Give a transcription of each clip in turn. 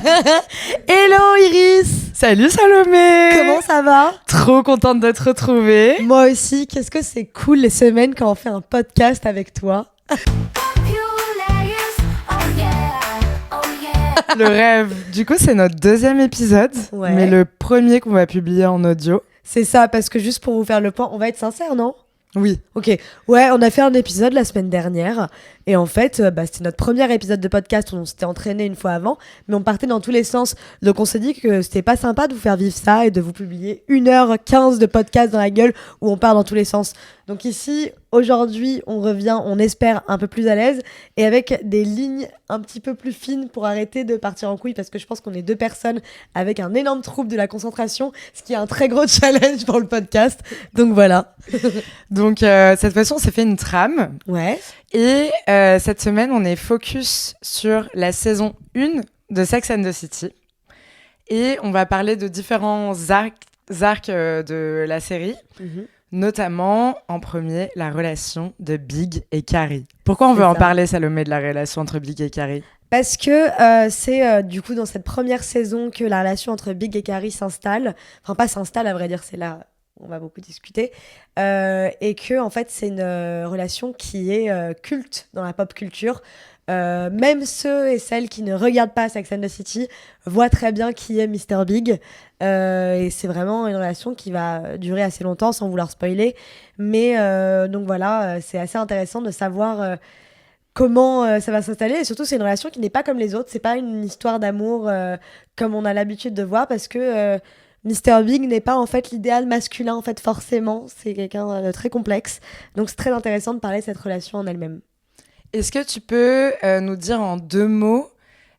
Hello Iris. Salut Salomé. Comment ça va? Trop contente de te retrouver. Moi aussi, qu'est-ce que c'est cool les semaines quand on fait un podcast avec toi. Le rêve. Du coup, c'est notre deuxième épisode, mais le premier qu'on va publier en audio. C'est ça, parce que juste pour vous faire le point, on va être sincère, non? Oui. Ok, ouais, on a fait un épisode la semaine dernière et en fait, c'était notre premier épisode de podcast où on s'était entraîné une fois avant, mais on partait dans tous les sens. Donc on s'est dit que c'était pas sympa de vous faire vivre ça et de vous publier 1h15 de podcast dans la gueule où on part dans tous les sens. Donc ici, aujourd'hui, on revient, on espère, un peu plus à l'aise et avec des lignes un petit peu plus fines pour arrêter de partir en couille parce que je pense qu'on est deux personnes avec un énorme trouble de la concentration, ce qui est un très gros challenge pour le podcast. Donc voilà. Donc cette fois-ci, on s'est fait une trame. Ouais. Et cette semaine, on est focus sur la saison 1 de Sex and the City. Et on va parler de différents arcs de la série. Mm-hmm. Notamment, en premier, la relation de Big et Carrie. Pourquoi on veut en parler, Salomé, de la relation entre Big et Carrie ? Parce que c'est du coup dans cette première saison que la relation entre Big et Carrie s'installe. Enfin, pas s'installe, à vrai dire, c'est là on va beaucoup discuter. Et que, en fait, c'est une relation qui est culte dans la pop culture. Même ceux et celles qui ne regardent pas Sex and the City voient très bien qui est Mr. Big. Et c'est vraiment une relation qui va durer assez longtemps sans vouloir spoiler. Mais donc voilà, c'est assez intéressant de savoir comment ça va s'installer. Et surtout, c'est une relation qui n'est pas comme les autres. C'est pas une histoire d'amour comme on a l'habitude de voir parce que Mr. Big n'est pas en fait l'idéal masculin en fait forcément. C'est quelqu'un de très complexe. Donc c'est très intéressant de parler de cette relation en elle-même. Est-ce que tu peux nous dire en 2 mots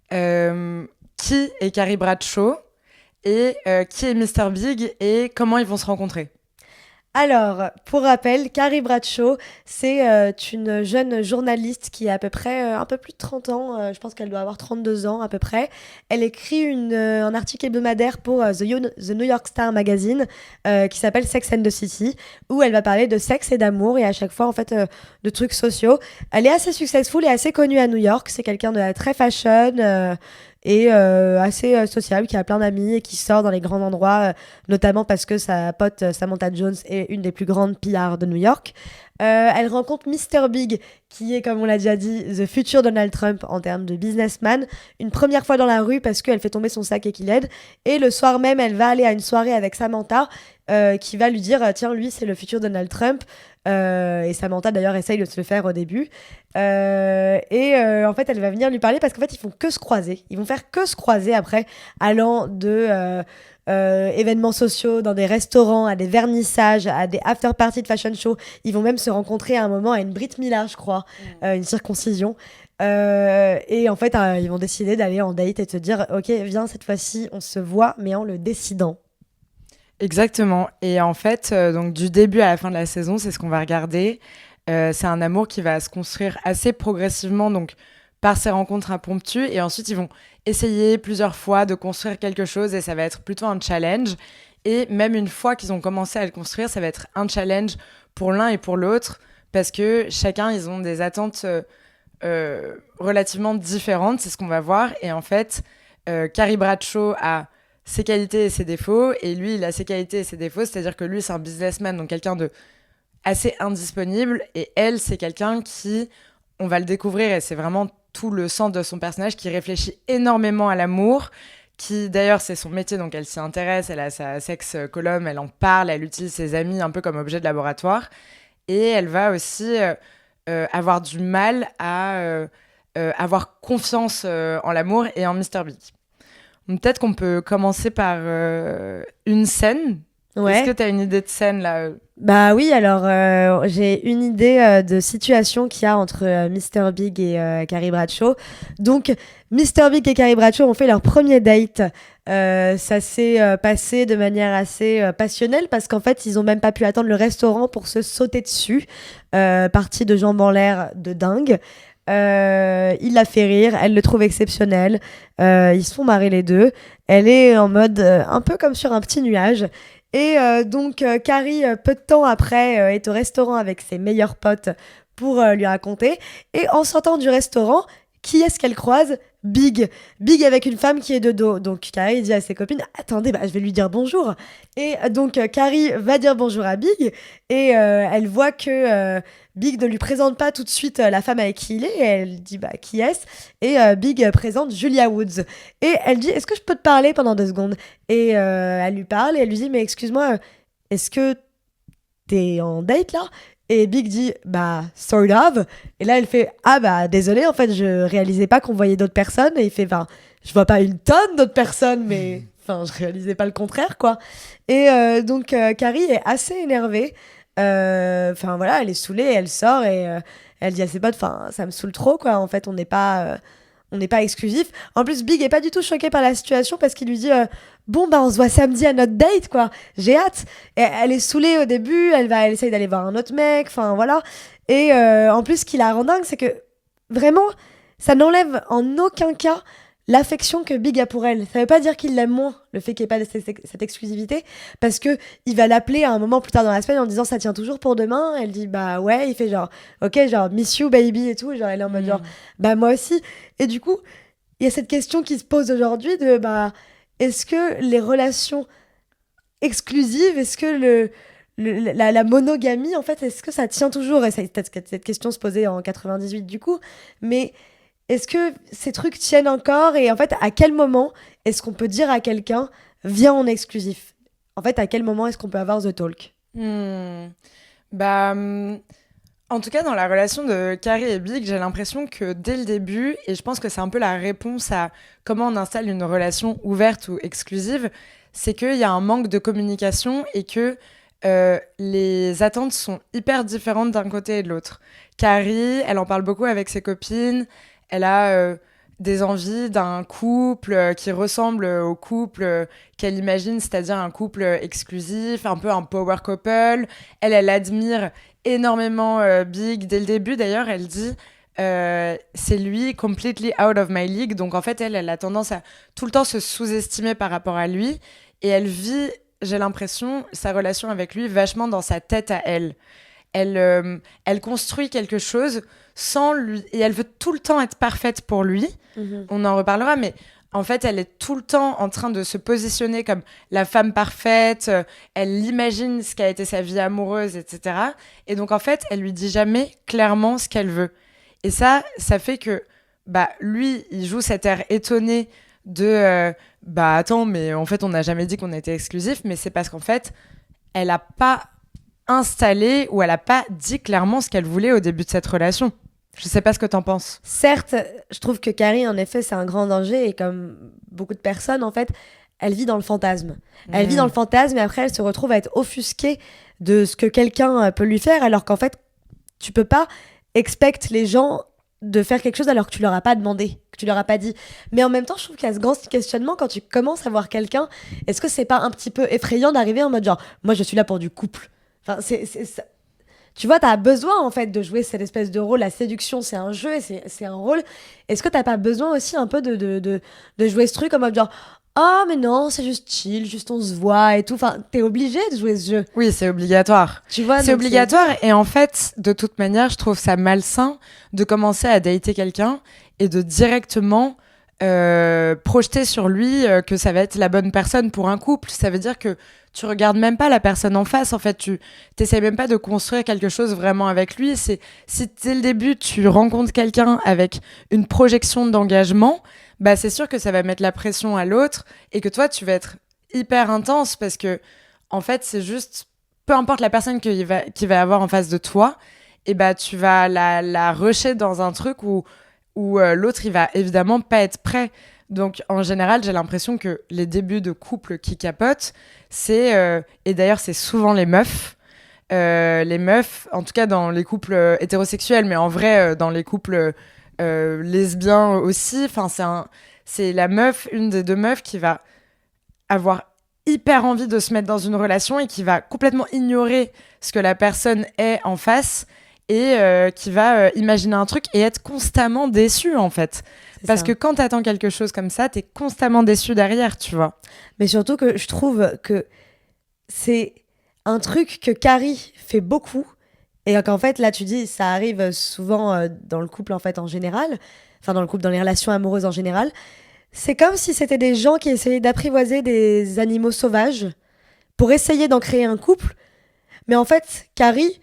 qui est Carrie Bradshaw et qui est Mr. Big et comment ils vont se rencontrer ? Alors, pour rappel, Carrie Bradshaw, c'est une jeune journaliste qui a à peu près un peu plus de 30 ans. Je pense qu'elle doit avoir 32 ans à peu près. Elle écrit un article hebdomadaire pour The New York Star Magazine qui s'appelle Sex and the City, où elle va parler de sexe et d'amour et à chaque fois en fait de trucs sociaux. Elle est assez successful et assez connue à New York. C'est quelqu'un de très fashion et assez sociable, qui a plein d'amis et qui sort dans les grands endroits, notamment parce que sa pote Samantha Jones est une des plus grandes pillards de New York. Elle rencontre Mr. Big, qui est, comme on l'a déjà dit, the future Donald Trump en termes de businessman, une première fois dans la rue parce qu'elle fait tomber son sac et qu'il aide. Et le soir même, elle va aller à une soirée avec Samantha, qui va lui dire « Tiens, lui, c'est le futur Donald Trump ». Et Samantha d'ailleurs essaye de se le faire au début en fait elle va venir lui parler parce qu'en fait ils font que se croiser, ils vont faire que se croiser après, allant de événements sociaux dans des restaurants, à des vernissages, à des after parties de fashion show. Ils vont même se rencontrer à un moment à une Brit Mila je crois, une circoncision. Et en fait ils vont décider d'aller en date et de se dire ok viens cette fois-ci on se voit mais en le décidant. Exactement. Et en fait, donc du début à la fin de la saison, c'est ce qu'on va regarder. C'est un amour qui va se construire assez progressivement, donc par ces rencontres impromptues. Et ensuite, ils vont essayer plusieurs fois de construire quelque chose et ça va être plutôt un challenge. Et même une fois qu'ils ont commencé à le construire, ça va être un challenge pour l'un et pour l'autre parce que chacun, ils ont des attentes relativement différentes. C'est ce qu'on va voir. Et en fait, Carrie Bradshaw a ses qualités et ses défauts, et lui, il a ses qualités et ses défauts, c'est-à-dire que lui, c'est un businessman, donc quelqu'un de assez indisponible, et elle, c'est quelqu'un qui, on va le découvrir, et c'est vraiment tout le sens de son personnage, qui réfléchit énormément à l'amour, qui, d'ailleurs, c'est son métier, donc elle s'y intéresse, elle a sa sex column, elle en parle, elle utilise ses amis un peu comme objet de laboratoire, et elle va aussi avoir du mal à avoir confiance en l'amour et en Mr. Big. Peut-être qu'on peut commencer par une scène. Ouais. Est-ce que tu as une idée de scène là ? Bah oui, alors j'ai une idée de situation qu'il y a entre Mr. Big et Carrie Bradshaw. Donc, Mr. Big et Carrie Bradshaw ont fait leur premier date. Ça s'est passé de manière assez passionnelle parce qu'en fait, ils ont même pas pu attendre le restaurant pour se sauter dessus. Partie de jambes en l'air de dingue. Il la fait rire, elle le trouve exceptionnel, ils se font marrer les deux, elle est en mode un peu comme sur un petit nuage et donc Carrie peu de temps après est au restaurant avec ses meilleurs potes pour lui raconter et en sortant du restaurant, qui est-ce qu'elle croise ? Big avec une femme qui est de dos. Donc Carrie dit à ses copines, attendez, je vais lui dire bonjour. Et donc Carrie va dire bonjour à Big et elle voit que Big ne lui présente pas tout de suite la femme avec qui il est. Et elle dit qui est-ce? Et Big présente Julia Woods. Et elle dit, est-ce que je peux te parler pendant 2 secondes? Et elle lui parle et elle lui dit, mais excuse-moi, est-ce que t'es en date là? Et Big dit, sort of. Et là, elle fait, désolé, en fait, je réalisais pas qu'on voyait d'autres personnes. Et il fait, je vois pas une tonne d'autres personnes, mais je réalisais pas le contraire, quoi. Et donc, Carrie est assez énervée. Voilà, elle est saoulée, elle sort et elle dit à ses potes, ça me saoule trop, quoi. En fait, on n'est pas exclusif. En plus, Big est pas du tout choqué par la situation parce qu'il lui dit bon, on se voit samedi à notre date, quoi. J'ai hâte. Et elle est saoulée au début, elle essaye d'aller voir un autre mec, voilà. Et en plus, ce qui la rend dingue, c'est que vraiment, ça n'enlève en aucun cas l'affection que Big a pour elle. Ça veut pas dire qu'il l'aime moins, le fait qu'il n'y ait pas cette exclusivité, parce que il va l'appeler à un moment plus tard dans la semaine en disant ça tient toujours pour demain. Elle dit ouais, il fait genre ok, genre miss you baby et tout, genre elle est en mode genre moi aussi. Et du coup, il y a cette question qui se pose aujourd'hui de est-ce que les relations exclusives, est-ce que la monogamie, en fait, est-ce que ça tient toujours? Et cette question se posait en 98 du coup, mais est-ce que ces trucs tiennent encore? Et en fait, à quel moment est-ce qu'on peut dire à quelqu'un viens en exclusif? En fait, à quel moment est-ce qu'on peut avoir the talk? En tout cas, dans la relation de Carrie et Big, j'ai l'impression que dès le début, et je pense que c'est un peu la réponse à comment on installe une relation ouverte ou exclusive, c'est qu'il y a un manque de communication et que les attentes sont hyper différentes d'un côté et de l'autre. Carrie, elle en parle beaucoup avec ses copines, elle a des envies d'un couple qui ressemble au couple qu'elle imagine, c'est-à-dire un couple exclusif, un peu un power couple. Elle admire énormément Big. Dès le début, d'ailleurs, elle dit c'est lui, completely out of my league. Donc, en fait, elle a tendance à tout le temps se sous-estimer par rapport à lui. Et elle vit, j'ai l'impression, sa relation avec lui vachement dans sa tête à elle. Elle construit quelque chose sans lui... Et elle veut tout le temps être parfaite pour lui. Mm-hmm. On en reparlera, mais... En fait, elle est tout le temps en train de se positionner comme la femme parfaite. Elle imagine ce qu'a été sa vie amoureuse, etc. Et donc, en fait, elle lui dit jamais clairement ce qu'elle veut. Et ça fait que, lui, il joue cet air étonné de attends, mais en fait, on n'a jamais dit qu'on était exclusif. Mais c'est parce qu'en fait, elle n'a pas installé ou elle n'a pas dit clairement ce qu'elle voulait au début de cette relation. Je sais pas ce que t'en penses. Certes, je trouve que Carrie, en effet, c'est un grand danger et comme beaucoup de personnes, en fait, elle vit dans le fantasme. Elle vit dans le fantasme et après, elle se retrouve à être offusquée de ce que quelqu'un peut lui faire alors qu'en fait, tu peux pas expect les gens de faire quelque chose alors que tu leur as pas demandé, que tu leur as pas dit. Mais en même temps, je trouve qu'il y a ce grand questionnement quand tu commences à voir quelqu'un. Est-ce que c'est pas un petit peu effrayant d'arriver en mode genre, moi, je suis là pour du couple. Enfin, c'est tu vois, t'as besoin en fait de jouer cette espèce de rôle. La séduction, c'est un jeu et c'est un rôle. Est-ce que t'as pas besoin aussi un peu de jouer ce truc en mode genre ah mais non, c'est juste chill, juste on se voit et tout. Enfin, t'es obligé de jouer ce jeu. Oui, c'est obligatoire. Tu vois, c'est obligatoire et en fait, de toute manière, je trouve ça malsain de commencer à dater quelqu'un et de directement projeter sur lui que ça va être la bonne personne pour un couple. Ça veut dire que tu regardes même pas la personne en face, en fait, tu t'essayes même pas de construire quelque chose vraiment avec lui. Si dès le début, tu rencontres quelqu'un avec une projection d'engagement, c'est sûr que ça va mettre la pression à l'autre et que toi, tu vas être hyper intense parce que, en fait, c'est juste, peu importe la personne qui va avoir en face de toi, et tu vas la rusher dans un truc où l'autre, il va évidemment pas être prêt. Donc, en général, j'ai l'impression que les débuts de couple qui capotent, et d'ailleurs, c'est souvent les meufs. Les meufs, en tout cas dans les couples hétérosexuels, mais en vrai, dans les couples lesbiens aussi, c'est la meuf, une des deux meufs qui va avoir hyper envie de se mettre dans une relation et qui va complètement ignorer ce que la personne est en face et qui va imaginer un truc et être constamment déçue, en fait. Parce que quand t'attends quelque chose comme ça, t'es constamment déçu derrière, tu vois. Mais surtout que je trouve que c'est un truc que Carrie fait beaucoup et qu'en fait, là, tu dis, ça arrive souvent dans le couple, en fait, en général. enfin dans le couple, dans les relations amoureuses en général, c'est comme si c'était des gens qui essayaient d'apprivoiser des animaux sauvages pour essayer d'en créer un couple. Mais en fait, Carrie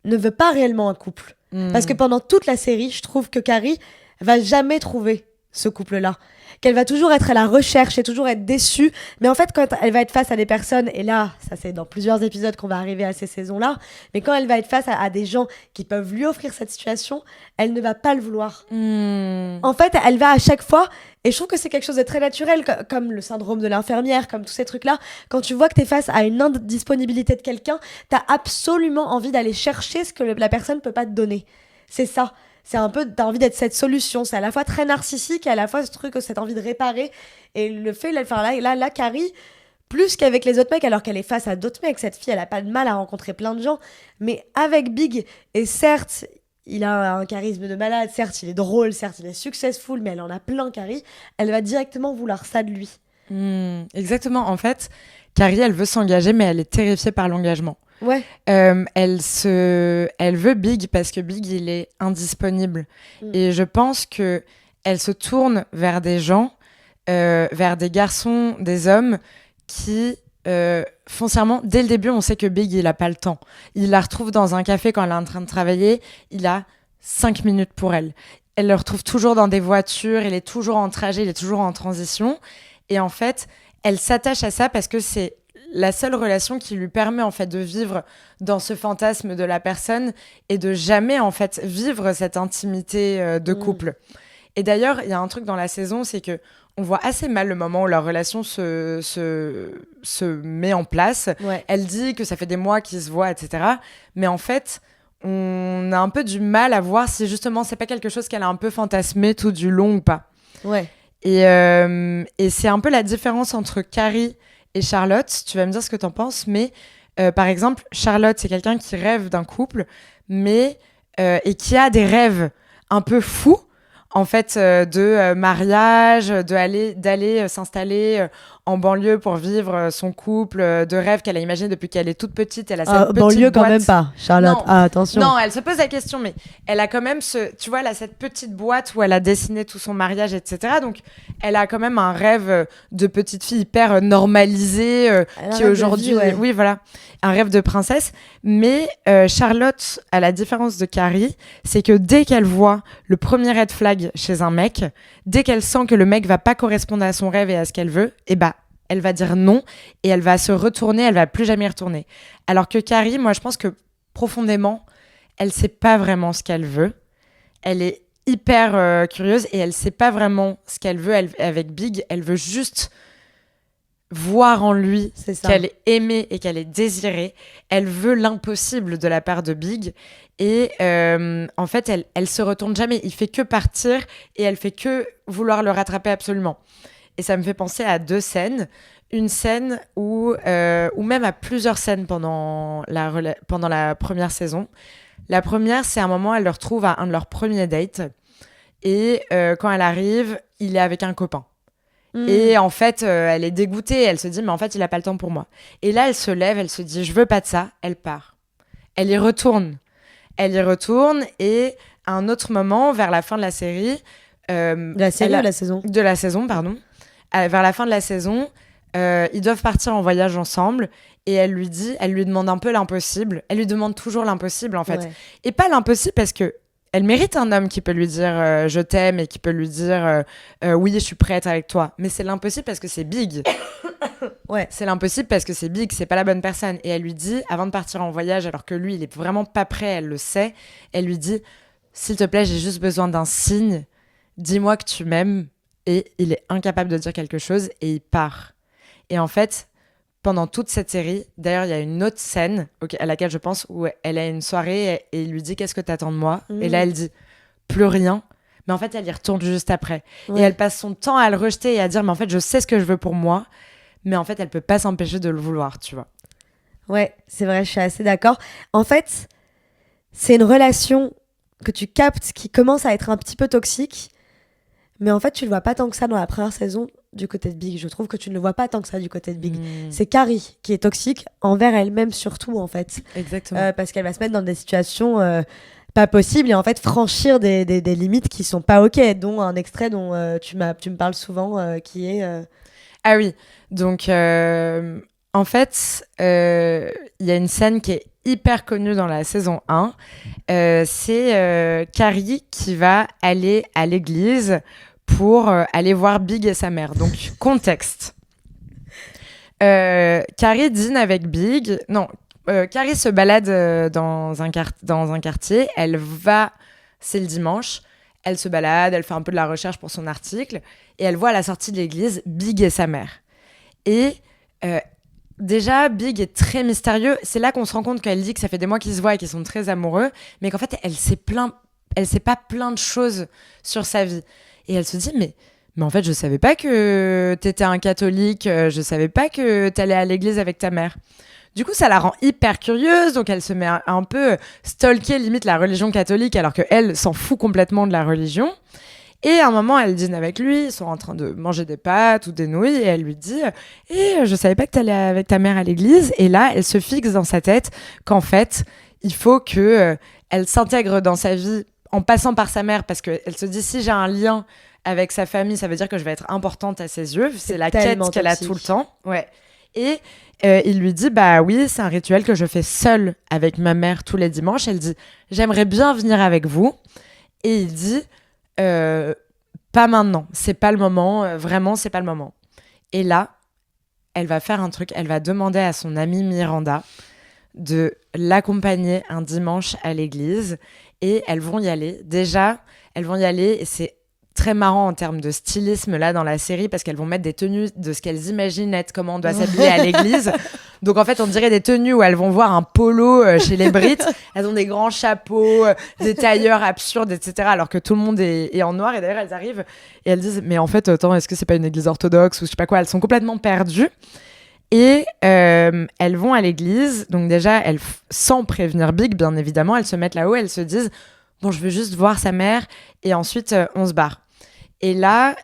ne veut pas réellement un couple. Parce que pendant toute la série, je trouve que Carrie va jamais trouver ce couple-là. Qu'elle va toujours être à la recherche et toujours être déçue. Mais en fait, quand elle va être face à des personnes, et là, ça c'est dans plusieurs épisodes qu'on va arriver à ces saisons-là, mais quand elle va être face à des gens qui peuvent lui offrir cette situation, elle ne va pas le vouloir. En fait, elle va à chaque fois, et je trouve que c'est quelque chose de très naturel, comme le syndrome de l'infirmière, comme tous ces trucs-là. Quand tu vois que tu es face à une indisponibilité de quelqu'un, tu as absolument envie d'aller chercher ce que la personne peut pas te donner. C'est ça. C'est un peu, t'as envie d'être cette solution. C'est à la fois très narcissique et à la fois ce truc, cette envie de réparer. Et le fait, là, Carrie, plus qu'avec les autres mecs, alors qu'elle est face à d'autres mecs, cette fille, elle a pas de mal à rencontrer plein de gens. Mais avec Big, et certes, il a un charisme de malade, certes, il est drôle, certes, il est successful, mais elle en a plein, Carrie. Elle va directement vouloir ça de lui. Exactement. En fait, Carrie, elle veut s'engager, mais elle est terrifiée par l'engagement. Ouais. Elle veut Big parce que Big, il est indisponible. Et je pense que elle se tourne vers des gens, vers des garçons, des hommes qui, foncièrement, dès le début, on sait que Big, il a pas le temps. Il la retrouve dans un café quand elle est en train de travailler. Il a 5 minutes pour elle. Elle le retrouve toujours dans des voitures. Il est toujours en trajet, il est toujours en transition. Et en fait, elle s'attache à ça parce que c'est la seule relation qui lui permet en fait de vivre dans ce fantasme de la personne et de jamais en fait vivre cette intimité de couple. Et d'ailleurs, il y a un truc dans la saison, c'est que on voit assez mal le moment où leur relation se met en place. Ouais. Elle dit que ça fait des mois qu'ils se voient, etc. Mais en fait, on a un peu du mal à voir si justement c'est pas quelque chose qu'elle a un peu fantasmé tout du long ou pas. Ouais. Et c'est un peu la différence entre Carrie et Charlotte. Tu vas me dire ce que t'en penses, mais par exemple, Charlotte, c'est quelqu'un qui rêve d'un couple, mais et qui a des rêves un peu fous, en fait, de mariage, d'aller s'installer en banlieue pour vivre son couple, de rêve qu'elle a imaginé depuis qu'elle est toute petite. Elle a cette petite banlieue boîte. quand même pas, Charlotte. Non. Attention. Non, elle se pose la question, mais elle a quand même tu vois, elle a cette petite boîte où elle a dessiné tout son mariage, etc. Donc, elle a quand même un rêve de petite fille hyper normalisée, qui aujourd'hui, oui, voilà, un rêve de princesse. Mais Charlotte, à la différence de Carrie, c'est que dès qu'elle voit le premier red flag chez un mec, dès qu'elle sent que le mec va pas correspondre à son rêve et à ce qu'elle veut, et bah, elle va dire non et elle va se retourner, elle va plus jamais y retourner. Alors que Carrie, moi, je pense que profondément, elle sait pas vraiment ce qu'elle veut. Elle est hyper curieuse et elle sait pas vraiment ce qu'elle veut avec Big. Elle veut juste voir en lui qu'elle est aimée et qu'elle est désirée. Elle veut l'impossible de la part de Big. Et en fait, elle se retourne jamais. Il fait que partir et elle fait que vouloir le rattraper absolument. Et ça me fait penser à 2 scènes. Une scène ou même à plusieurs scènes pendant la première saison. La première, c'est un moment, elle le retrouve à un de leurs premiers dates. Et quand elle arrive, il est avec un copain. Et en fait, elle est dégoûtée. Elle se dit, mais en fait, il n'a pas le temps pour moi. Et là, elle se lève, elle se dit, je veux pas de ça. Elle part. Elle y retourne. Et à un autre moment, vers la fin de la série... de la saison De la saison, pardon. Vers la fin de la saison, ils doivent partir en voyage ensemble et elle lui demande un peu l'impossible. Elle lui demande toujours l'impossible, en fait. Ouais. Et pas l'impossible parce que elle mérite un homme qui peut lui dire je t'aime et qui peut lui dire oui, je suis prête avec toi. Mais c'est l'impossible parce que c'est Big. Ouais. C'est l'impossible parce que c'est Big, c'est pas la bonne personne. Et elle lui dit, avant de partir en voyage, alors que lui, il est vraiment pas prêt, elle le sait, elle lui dit, s'il te plaît, j'ai juste besoin d'un signe. Dis-moi que tu m'aimes. Et il est incapable de dire quelque chose et il part. Et en fait, pendant toute cette série, d'ailleurs, il y a une autre scène à laquelle je pense où elle a une soirée et il lui dit « Qu'est-ce que t'attends de moi ?» Et là, elle dit « Plus rien ». Mais en fait, elle y retourne juste après. Ouais. Et elle passe son temps à le rejeter et à dire « Mais en fait, je sais ce que je veux pour moi. » Mais en fait, elle peut pas s'empêcher de le vouloir, tu vois. Ouais, c'est vrai, je suis assez d'accord. En fait, c'est une relation que tu captes qui commence à être un petit peu toxique. Mais en fait, tu le vois pas tant que ça dans la première saison du côté de Big. Je trouve que tu ne le vois pas tant que ça du côté de Big. C'est Carrie qui est toxique envers elle-même surtout, en fait. Exactement. Parce qu'elle va se mettre dans des situations pas possible et en fait franchir des limites qui sont pas ok, dont un extrait dont tu me parles souvent qui est Ah oui, donc en fait, il y a une scène qui est hyper connue dans la saison 1. C'est Carrie qui va aller à l'église pour aller voir Big et sa mère. Donc, contexte. Carrie dîne avec Big. Non, Carrie se balade dans un quartier. C'est le dimanche. Elle se balade, elle fait un peu de la recherche pour son article. Et elle voit à la sortie de l'église Big et sa mère. Et euh, déjà, Big est très mystérieux. C'est là qu'on se rend compte qu'elle dit que ça fait des mois qu'ils se voient et qu'ils sont très amoureux, mais qu'en fait, elle sait pas plein de choses sur sa vie. Et elle se dit, mais en fait, je savais pas que t'étais un catholique, je savais pas que t'allais à l'église avec ta mère. Du coup, ça la rend hyper curieuse, donc elle se met un peu stalker limite la religion catholique, alors qu'elle s'en fout complètement de la religion. Et à un moment, elle dîne avec lui, ils sont en train de manger des pâtes ou des nouilles, et elle lui dit je savais pas que t'allais avec ta mère à l'église. Et là, elle se fixe dans sa tête qu'en fait, il faut que elle s'intègre dans sa vie en passant par sa mère, parce qu'elle se dit, si j'ai un lien avec sa famille, ça veut dire que je vais être importante à ses yeux. C'est la quête qu'elle a tout le temps. Ouais. Et il lui dit, bah oui, c'est un rituel que je fais seule avec ma mère tous les dimanches. Elle dit, j'aimerais bien venir avec vous. Et il dit, pas maintenant, c'est pas le moment, vraiment, c'est pas le moment. Et là, elle va faire un truc, elle va demander à son amie Miranda de l'accompagner un dimanche à l'église et elles vont y aller. Déjà, elles vont y aller et c'est très marrant en termes de stylisme là dans la série parce qu'elles vont mettre des tenues de ce qu'elles imaginent être comment on doit s'habiller à l'église. Donc en fait, on dirait des tenues où elles vont voir un polo chez les Brites. Elles ont des grands chapeaux, des tailleurs absurdes, etc. Alors que tout le monde est en noir. Et d'ailleurs, elles arrivent et elles disent, mais en fait, attends, est-ce que c'est pas une église orthodoxe ou je sais pas quoi. Elles sont complètement perdues. Et elles vont à l'église. Donc déjà, sans prévenir Big, bien évidemment, elles se mettent là-haut. Elles se disent, bon, je veux juste voir sa mère. Et ensuite, on se barre. Et là,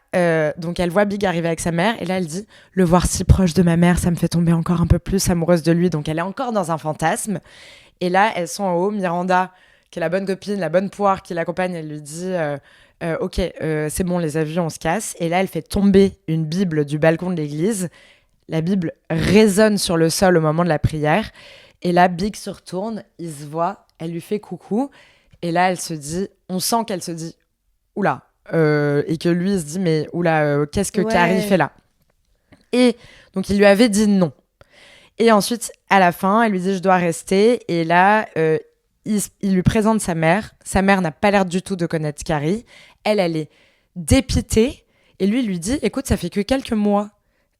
donc elle voit Big arriver avec sa mère, et là elle dit, le voir si proche de ma mère, ça me fait tomber encore un peu plus amoureuse de lui, donc elle est encore dans un fantasme. Et là, elles sont en haut, Miranda, qui est la bonne copine, la bonne poire qui l'accompagne, elle lui dit, ok, c'est bon, les avions, on se casse. Et là, elle fait tomber une Bible du balcon de l'église. La Bible résonne sur le sol au moment de la prière. Et là, Big se retourne, il se voit, elle lui fait coucou. Et là, elle se dit, on sent qu'elle se dit, oula. Et que lui il se dit mais oula qu'est-ce que Carrie fait là, et donc il lui avait dit non, et ensuite à la fin elle lui dit je dois rester, et là il lui présente sa mère n'a pas l'air du tout de connaître Carrie, elle est dépitée, et lui dit écoute, ça fait que quelques mois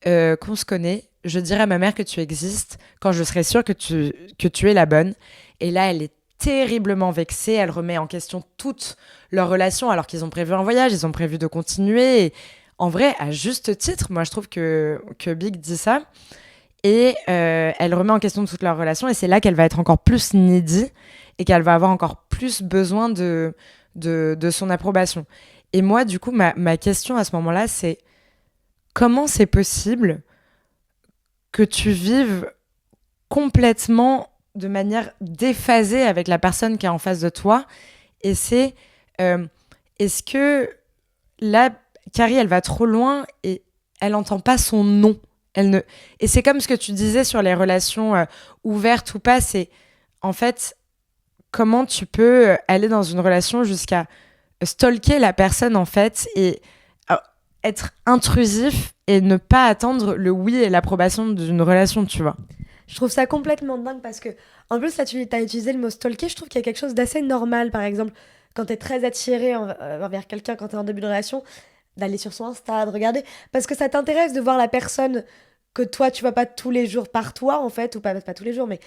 qu'on se connaît, je dirai à ma mère que tu existes quand je serai sûre que tu es la bonne. Et là elle est terriblement vexée, elle remet en question toute leur relation alors qu'ils ont prévu un voyage, ils ont prévu de continuer. Et en vrai, à juste titre, moi je trouve que Big dit ça. Et elle remet en question toute leur relation, et c'est là qu'elle va être encore plus needy et qu'elle va avoir encore plus besoin de son approbation. Et moi, du coup, ma question à ce moment-là, c'est comment c'est possible que tu vives complètement de manière déphasée avec la personne qui est en face de toi. Et c'est est-ce que là, Carrie, elle va trop loin et elle n'entend pas son non. Et c'est comme ce que tu disais sur les relations ouvertes ou pas, c'est en fait comment tu peux aller dans une relation jusqu'à stalker la personne en fait, et être intrusif et ne pas attendre le oui et l'approbation d'une relation, tu vois. Je trouve ça complètement dingue parce que, en plus, là, tu as utilisé le mot stalker. Je trouve qu'il y a quelque chose d'assez normal, par exemple, quand tu es très attiré envers quelqu'un, quand tu es en début de relation, d'aller sur son Insta, de regarder. Parce que ça t'intéresse de voir la personne que toi, tu vois pas tous les jours par toi, en fait, ou pas tous les jours, mais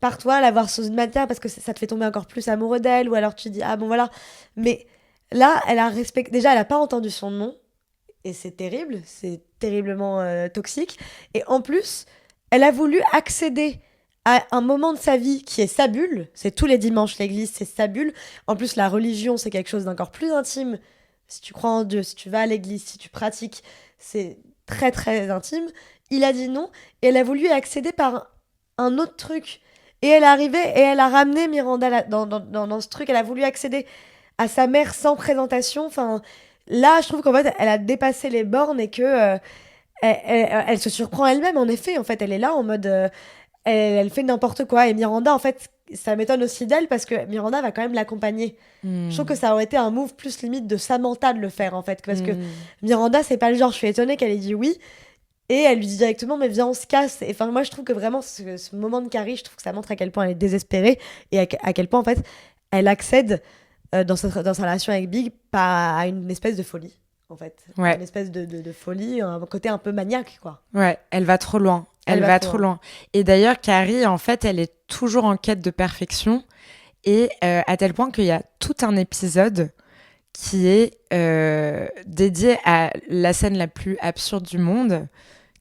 par toi, la voir sous une matière parce que ça te fait tomber encore plus amoureux d'elle, ou alors tu dis, ah bon, voilà. Mais là, elle a respecté. Déjà, elle a pas entendu son nom, et c'est terrible, c'est terriblement toxique. Et en plus, elle a voulu accéder à un moment de sa vie qui est sa bulle. C'est tous les dimanches l'église, c'est sa bulle. En plus, la religion, c'est quelque chose d'encore plus intime. Si tu crois en Dieu, si tu vas à l'église, si tu pratiques, c'est très très intime. Il a dit non, et elle a voulu y accéder par un autre truc. Et elle est arrivée et elle a ramené Miranda dans ce truc. Elle a voulu accéder à sa mère sans présentation. Enfin, là, je trouve qu'en fait, elle a dépassé les bornes et que elle se surprend elle-même. En effet, en fait, elle est là en mode, elle fait n'importe quoi. Et Miranda, en fait, ça m'étonne aussi d'elle parce que Miranda va quand même l'accompagner. Je trouve que ça aurait été un move plus limite de Samantha de le faire, en fait, parce que Miranda, c'est pas le genre. Je suis étonnée qu'elle ait dit oui. Et elle lui dit directement, mais viens, on se casse. Et enfin, moi, je trouve que vraiment, ce moment de Carrie, je trouve que ça montre à quel point elle est désespérée et à quel point, en fait, elle accède dans sa relation avec Big à une espèce de folie, en fait. Ouais. Une espèce de folie, un côté un peu maniaque, quoi. Ouais, elle va trop loin. Elle va trop loin. Et d'ailleurs, Carrie, en fait, elle est toujours en quête de perfection. Et à tel point qu'il y a tout un épisode qui est dédié à la scène la plus absurde du monde,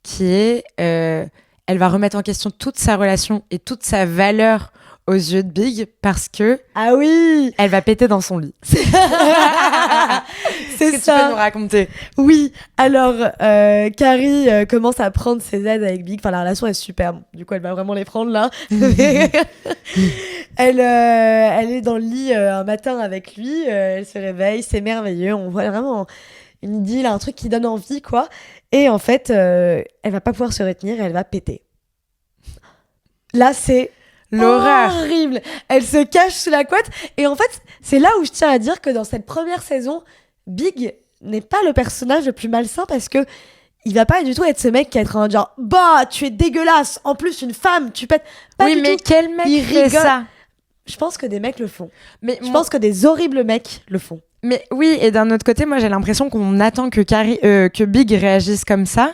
qui est elle va remettre en question toute sa relation et toute sa valeur aux yeux de Big parce que ah oui, elle va péter dans son lit. C'est Est-ce que ça. tu peux nous raconter? Oui, alors Carrie commence à prendre ses aides avec Big. Enfin, la relation est super. Du coup, elle va vraiment les prendre là. Elle est dans le lit un matin avec lui. Elle se réveille, c'est merveilleux. On voit vraiment une idylle, un truc qui donne envie, quoi. Et en fait, elle va pas pouvoir se retenir et elle va péter. Là, c'est l'horreur. Horrible. Elle se cache sous la couette. Et en fait, c'est là où je tiens à dire que dans cette première saison, Big n'est pas le personnage le plus malsain parce que il va pas du tout être ce mec qui va être un genre bah tu es dégueulasse, en plus une femme, tu pètes. Pas oui, du mais tout. quel mec Il fait rigole. ça? Je pense que des mecs le font. Mais je pense que des horribles mecs le font. Mais oui, et d'un autre côté, moi j'ai l'impression qu'on attend que Big réagisse comme ça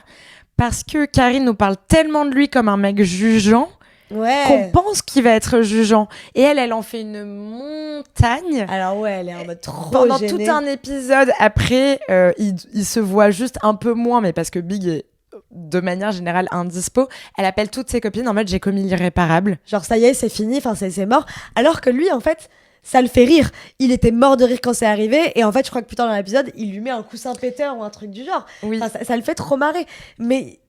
parce que Carrie nous parle tellement de lui comme un mec jugeant qu'on pense qu'il va être jugeant. Et elle en fait une montagne. Alors ouais, elle est en mode trop pendant gênée. tout un épisode. Après, il se voit juste un peu moins, mais parce que Big est de manière générale indispo. Elle appelle toutes ses copines en mode j'ai commis l'irréparable. Genre ça y est, c'est fini, enfin c'est mort. Alors que lui, en fait, ça le fait rire. Il était mort de rire quand c'est arrivé. Et en fait, je crois que plus tard dans l'épisode, il lui met un coussin péteur ou un truc du genre. Oui. Enfin, ça le fait trop marrer. Mais...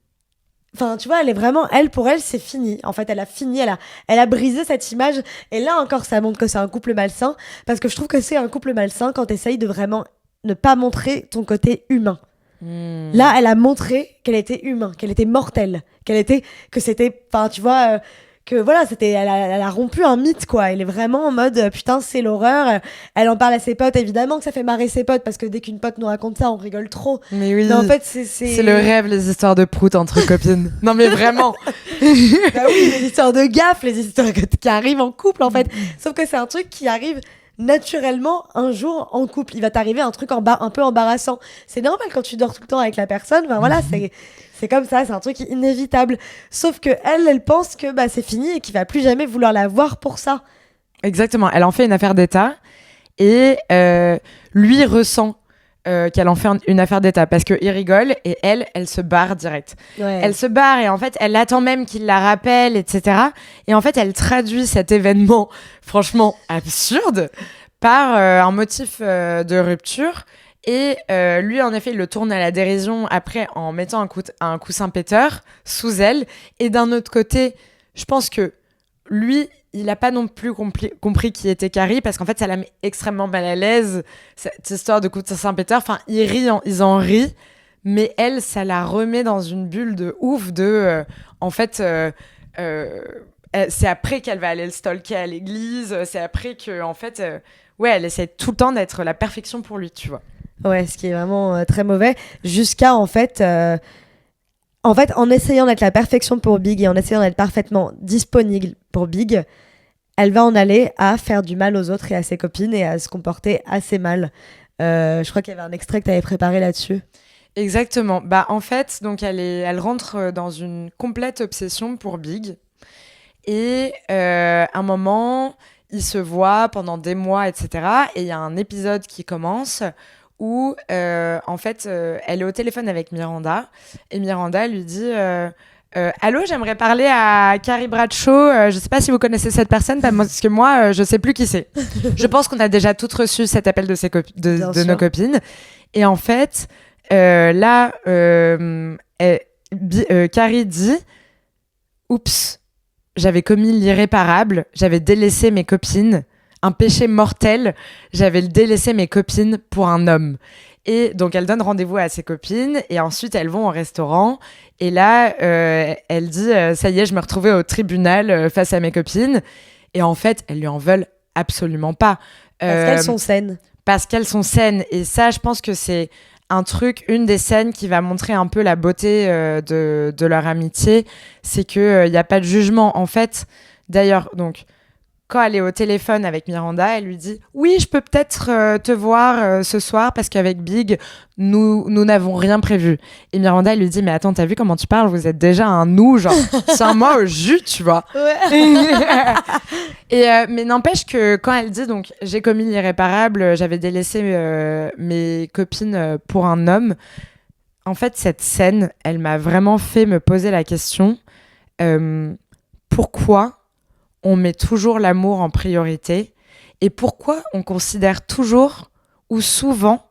Enfin, tu vois, elle est vraiment, pour elle, c'est fini. En fait, elle a fini, elle a brisé cette image. Et là encore, ça montre que c'est un couple malsain. Parce que je trouve que c'est un couple malsain quand t'essayes de vraiment ne pas montrer ton côté humain. Là, elle a montré qu'elle était humain, qu'elle était mortelle, que c'était, enfin, tu vois, que voilà, elle a rompu un mythe, quoi. Elle est vraiment en mode, putain, c'est l'horreur. Elle en parle à ses potes, évidemment que ça fait marrer ses potes, parce que dès qu'une pote nous raconte ça, on rigole trop. Mais oui. Mais en fait, c'est le rêve, les histoires de prout entre copines. Non, mais vraiment. Bah oui, les histoires de gaffe, les histoires qui arrivent en couple, en fait. Sauf que c'est un truc qui arrive naturellement un jour en couple. Il va t'arriver un truc un peu embarrassant. C'est normal quand tu dors tout le temps avec la personne. Enfin voilà, c'est comme ça, c'est un truc inévitable. Sauf que elle pense que bah, c'est fini et qu'il va plus jamais vouloir la voir pour ça. Exactement. Elle en fait une affaire d'État et lui ressent qu'elle en fait une affaire d'État parce qu'il rigole et elle se barre direct. Ouais. Elle se barre et en fait, elle attend même qu'il la rappelle, etc. Et en fait, elle traduit cet événement franchement absurde par un motif de rupture. Et lui, en effet, il le tourne à la dérision après en mettant un coussin péteur sous elle. Et d'un autre côté, je pense que lui, il n'a pas non plus compris qui était Carrie parce qu'en fait, ça la met extrêmement mal à l'aise, cette histoire de coussin péteur. Enfin, ils en rient, mais elle, ça la remet dans une bulle de ouf de... en fait... c'est après qu'elle va aller le stalker à l'église, c'est après que, en fait, ouais, elle essaie tout le temps d'être la perfection pour lui, tu vois. Ouais, ce qui est vraiment très mauvais, jusqu'à en fait, en essayant d'être la perfection pour Big et en essayant d'être parfaitement disponible pour Big, elle va en aller à faire du mal aux autres et à ses copines et à se comporter assez mal. Je crois qu'il y avait un extrait que tu avais préparé là-dessus. Exactement. Bah, en fait, donc elle rentre dans une complète obsession pour Big. Et un moment, ils se voient pendant des mois, etc. Et il y a un épisode qui commence où, en fait, elle est au téléphone avec Miranda. Et Miranda lui dit allô, j'aimerais parler à Carrie Bradshaw. Je ne sais pas si vous connaissez cette personne, parce que moi, je ne sais plus qui c'est. Je pense qu'on a déjà toutes reçu cet appel de nos copines. Et en fait, là, Carrie dit oups. j'avais commis l'irréparable, j'avais délaissé mes copines, un péché mortel, j'avais délaissé mes copines pour un homme. Et donc, elle donne rendez-vous à ses copines et ensuite, elles vont au restaurant. Et là, elle dit ça y est, je me retrouvais au tribunal face à mes copines. Et en fait, elles lui en veulent absolument pas. Parce qu'elles sont saines. Parce qu'elles sont saines. Et ça, je pense que c'est un truc, une des scènes qui va montrer un peu la beauté de leur amitié. C'est qu'il n'y a pas de jugement. En fait, d'ailleurs, donc, quand elle est au téléphone avec Miranda, elle lui dit « Oui, je peux peut-être te voir ce soir parce qu'avec Big, nous n'avons rien prévu. » Et Miranda, elle lui dit « Mais attends, t'as vu comment tu parles? Vous êtes déjà un nous, genre, c'est un moi au jus, tu vois. » Mais n'empêche que quand elle dit donc « J'ai commis l'irréparable, j'avais délaissé mes copines pour un homme », en fait, cette scène, elle m'a vraiment fait me poser la question pourquoi on met toujours l'amour en priorité et pourquoi on considère toujours ou souvent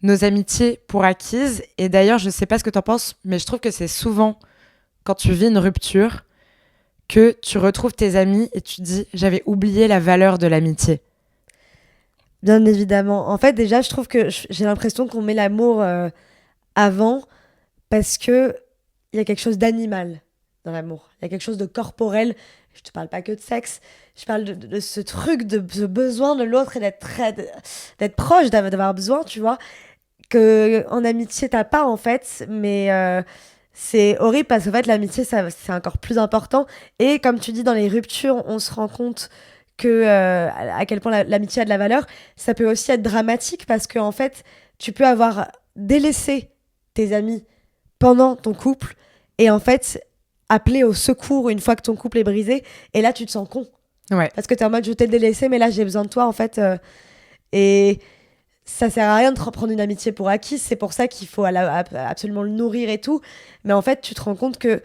nos amitiés pour acquises. Et d'ailleurs, je sais pas ce que t'en penses, mais je trouve que c'est souvent quand tu vis une rupture que tu retrouves tes amis et tu te dis j'avais oublié la valeur de l'amitié. Bien évidemment. En fait, déjà, je trouve que j'ai l'impression qu'on met l'amour avant parce que il y a quelque chose d'animal dans l'amour. Il y a quelque chose de corporel. Je te parle pas que de sexe. Je parle de ce truc de ce besoin de l'autre et d'être proche, d'avoir besoin, tu vois, que en amitié t'as pas en fait. Mais c'est horrible parce qu'en fait l'amitié c'est encore plus important. Et comme tu dis, dans les ruptures, on se rend compte que à quel point l'amitié a de la valeur. Ça peut aussi être dramatique parce que en fait tu peux avoir délaissé tes amis pendant ton couple et en fait appeler au secours une fois que ton couple est brisé et là tu te sens con Ouais. parce que t'es en mode je t'ai délaissé mais là j'ai besoin de toi en fait et ça sert à rien de prendre une amitié pour acquis. C'est pour ça qu'il faut absolument le nourrir et tout, mais en fait tu te rends compte que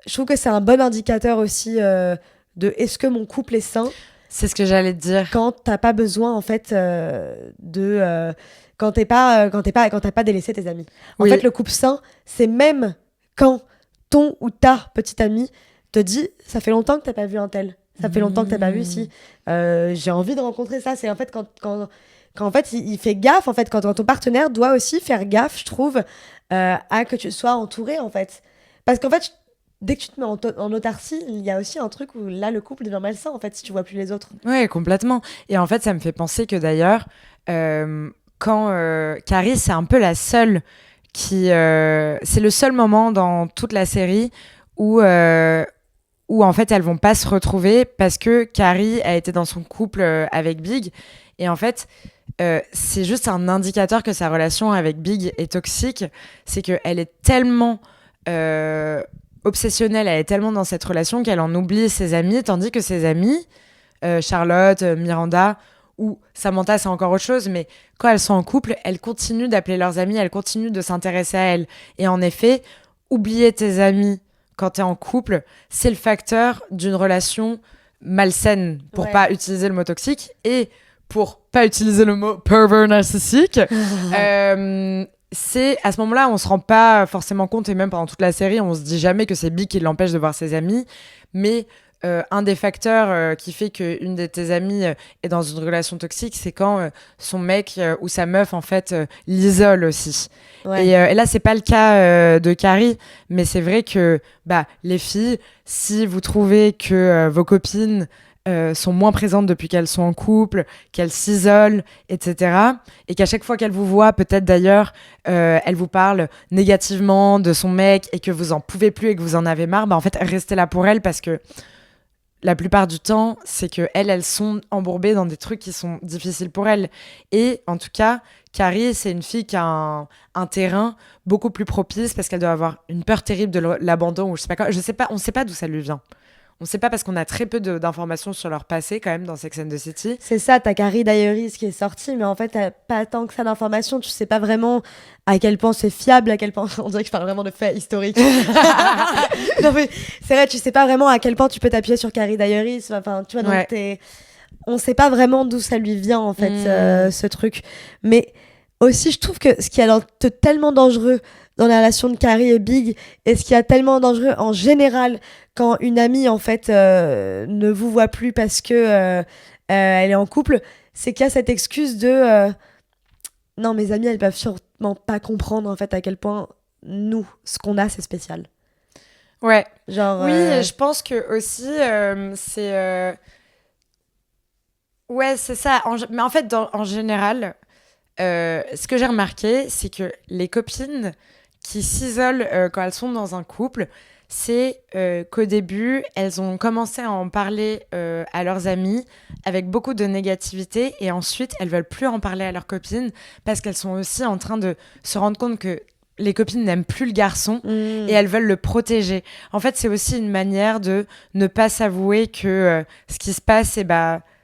je trouve que c'est un bon indicateur aussi de est-ce que mon couple est sain. C'est ce que j'allais te dire. Quand t'as pas besoin en fait quand t'as pas délaissé tes amis. En Oui. fait, le couple sain, c'est même quand ton ou ta petite amie te dit ça fait longtemps que t'as pas vu un tel. Ça fait longtemps que t'as pas vu si j'ai envie de rencontrer ça. C'est en fait quand en fait il fait gaffe en fait quand ton partenaire doit aussi faire gaffe, je trouve, à que tu sois entouré en fait. Parce qu'en fait dès que tu te mets en autarcie, il y a aussi un truc où là le couple devient malsain en fait si tu vois plus les autres. Ouais, complètement. Et en fait, ça me fait penser que d'ailleurs, quand Carrie, c'est un peu la seule qui... c'est le seul moment dans toute la série où en fait, elles vont pas se retrouver parce que Carrie a été dans son couple avec Big. Et en fait, c'est juste un indicateur que sa relation avec Big est toxique. C'est qu'elle est tellement... obsessionnelle, elle est tellement dans cette relation qu'elle en oublie ses amis, tandis que ses amis, Charlotte, Miranda ou Samantha, c'est encore autre chose, mais quand elles sont en couple, elles continuent d'appeler leurs amis, elles continuent de s'intéresser à elles. Et en effet, oublier tes amis quand t'es en couple, c'est le facteur d'une relation malsaine, pour Ouais. pas utiliser le mot toxique, et pour pas utiliser le mot pervers narcissique. C'est à ce moment-là, on se rend pas forcément compte, et même pendant toute la série, on se dit jamais que c'est Big qui l'empêche de voir ses amis, mais un des facteurs qui fait qu'une de tes amies est dans une relation toxique, c'est quand son mec ou sa meuf en fait l'isole aussi. Ouais. Et là, c'est pas le cas de Carrie, mais c'est vrai que les filles, si vous trouvez que vos copines sont moins présentes depuis qu'elles sont en couple, qu'elles s'isolent, etc. Et qu'à chaque fois qu'elles vous voient, peut-être d'ailleurs, elles vous parlent négativement de son mec et que vous en pouvez plus et que vous en avez marre, en fait, restez là pour elles parce que la plupart du temps, c'est que elles sont embourbées dans des trucs qui sont difficiles pour elles. Et en tout cas, Carrie, c'est une fille qui a un terrain beaucoup plus propice parce qu'elle doit avoir une peur terrible de l'abandon ou je sais pas quoi. On sait pas d'où ça lui vient. On sait pas parce qu'on a très peu d'informations sur leur passé quand même dans Sex and the City. C'est ça, t'as Carrie Diaries qui est sorti, mais en fait, t'as pas tant que ça d'informations. Tu sais pas vraiment à quel point c'est fiable, à quel point. On dirait que je parle vraiment de faits historiques. Non, mais c'est vrai, tu sais pas vraiment à quel point tu peux t'appuyer sur Carrie Diaries. Enfin, tu vois, donc Ouais. on sait pas vraiment d'où ça lui vient, en fait, ce truc. Mais aussi, je trouve que ce qui est alors tellement dangereux dans la relation de Carrie et Big, et ce qui est tellement dangereux en général quand une amie en fait ne vous voit plus parce que elle est en couple, c'est qu'il y a cette excuse de non, mes amies elles peuvent sûrement pas comprendre en fait à quel point nous, ce qu'on a, c'est spécial. Ouais. Genre Oui, je pense que aussi, c'est... Ouais, c'est ça. Mais en fait, en général, ce que j'ai remarqué, c'est que les copines qui s'isolent quand elles sont dans un couple, c'est qu'au début, elles ont commencé à en parler à leurs amis avec beaucoup de négativité et ensuite, elles veulent plus en parler à leurs copines parce qu'elles sont aussi en train de se rendre compte que les copines n'aiment plus le garçon et elles veulent le protéger. En fait, c'est aussi une manière de ne pas s'avouer que ce qui se passe,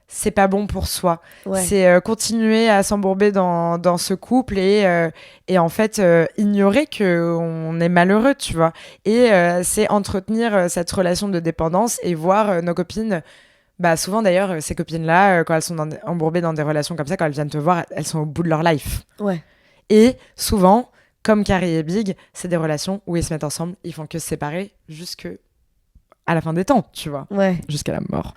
c'est pas bon pour soi. Ouais. C'est continuer à s'embourber dans ce couple et en fait ignorer qu'on est malheureux, tu vois. Et c'est entretenir cette relation de dépendance et voir nos copines. Bah souvent d'ailleurs, ces copines-là, quand elles sont embourbées dans des relations comme ça, quand elles viennent te voir, elles sont au bout de leur life. Ouais. Et souvent, comme Carrie et Big, c'est des relations où ils se mettent ensemble, ils font que se séparer jusque à la fin des temps, tu vois. Ouais. Jusqu'à la mort.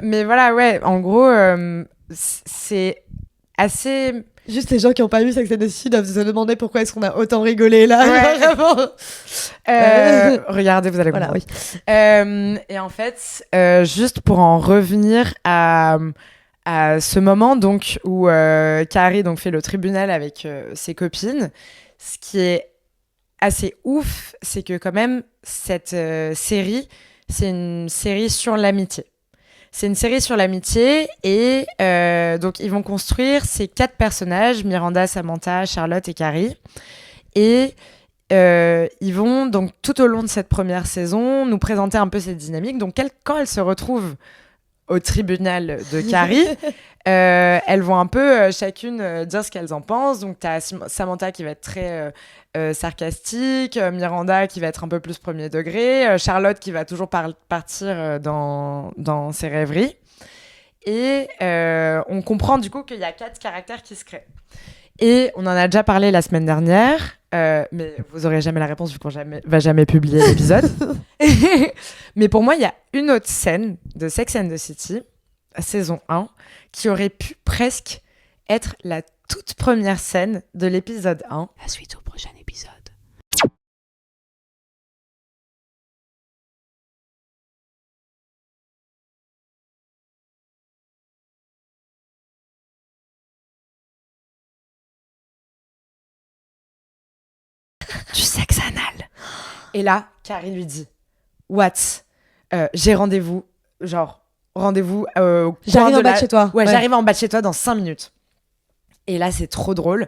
Mais voilà, ouais, en gros, c'est assez... Juste les gens qui n'ont pas vu Sex and the City doivent se demander pourquoi est-ce qu'on a autant rigolé là. Ouais. Vraiment. Regardez, vous allez Voilà, comprendre. oui. Et en fait, juste pour en revenir à ce moment donc, où Carrie donc, fait le tribunal avec ses copines, ce qui est assez ouf, c'est que quand même, cette série, c'est une série sur l'amitié. C'est une série sur l'amitié et donc ils vont construire ces 4 personnages, Miranda, Samantha, Charlotte et Carrie. Et ils vont donc tout au long de cette première saison nous présenter un peu cette dynamique. Donc quand elles se retrouvent au tribunal de Carrie, elles vont un peu chacune dire ce qu'elles en pensent. Donc, tu as Samantha qui va être très sarcastique, Miranda qui va être un peu plus premier degré, Charlotte qui va toujours partir dans ses rêveries. Et on comprend du coup qu'il y a 4 caractères qui se créent. Et on en a déjà parlé la semaine dernière, mais vous aurez jamais la réponse vu qu'on va jamais publier l'épisode. Mais pour moi, il y a une autre scène de Sex and the City, saison 1, qui aurait pu presque être la toute première scène de l'épisode 1. La suite au prochain épisode. Du sexe anal. Et là, Carrie lui dit What j'ai rendez-vous, genre, rendez-vous au coin J'arrive de en bas de chez toi. Ouais, j'arrive en bas de chez toi dans 5 minutes. Et là, c'est trop drôle